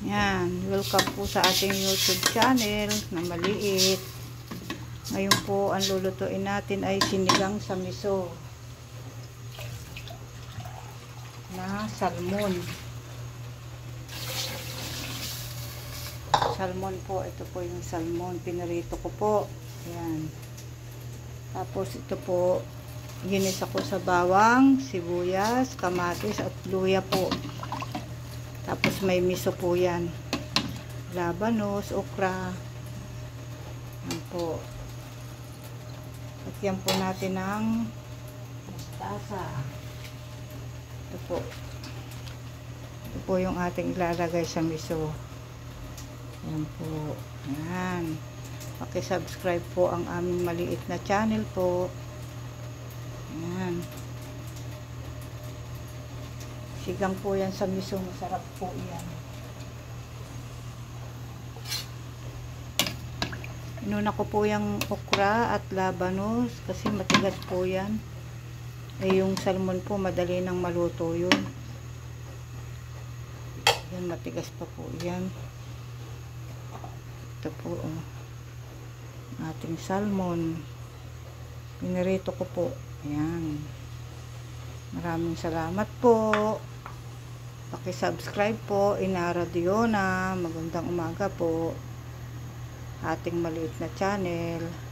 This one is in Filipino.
Yan, welcome po sa ating YouTube channel na maliit. Ngayon po, ang lulutuin natin ay sinigang sa miso na salmon. Salmon po, ito po yung salmon. Pinarito ko po. Yan. Tapos ito po, ginisa ko sa bawang, sibuyas, kamatis at luya po. Tapos may miso po yan. Labanos, okra. Yan po. At yan po natin ng mustasa. Ito po. Ito po yung ating ilalagay sa miso. Yan po. Yan. Paki-subscribe po ang aming maliit na channel po. Yan. Sigang po yan sa miso. Masarap po yan. Inuna ko po yung okra at labanos kasi matigas po yan. Eh yung salmon po madali nang maluto yun. Yan, matigas pa po yan. Ito po ating salmon. Pinirito ko po. Ayan. Maraming salamat po. Paki-subscribe po, Inara Diona. Magandang umaga po. Ating maliit na channel.